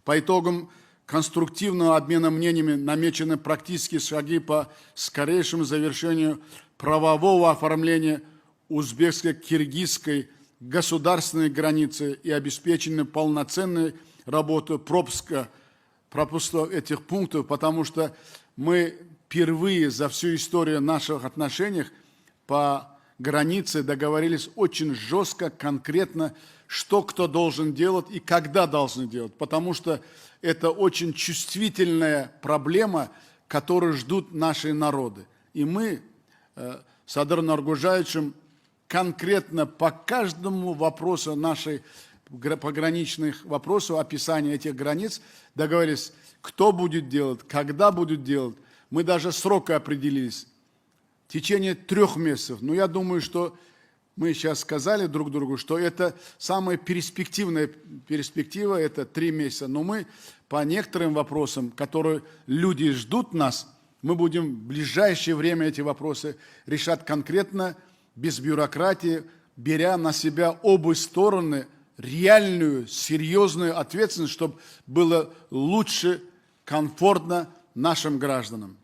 По итогам конструктивного обмена мнениями намечены практические шаги по скорейшему завершению правового оформления узбекско-киргизской государственной границы и обеспечению полноценной работы пропуска этих пунктов, потому что мы впервые за всю историю наших отношений по границе договорились очень жестко, конкретно, что кто должен делать и когда должен делать, потому что это очень чувствительная проблема, которую ждут наши народы. И мы с Адыром Нургужаевичем конкретно по каждому вопросу нашей пограничных вопросов, описания этих границ, договорились, кто будет делать, когда будет делать. Мы даже срока определились. В течение 3 месяцев. Но я думаю, что мы сейчас сказали друг другу, что это самая перспективная перспектива, это 3 месяца. Но мы по некоторым вопросам, которые люди ждут нас, мы будем в ближайшее время эти вопросы решать конкретно, без бюрократии, беря на себя обе стороны реальную, серьезную ответственность, чтобы было лучше, комфортно нашим гражданам.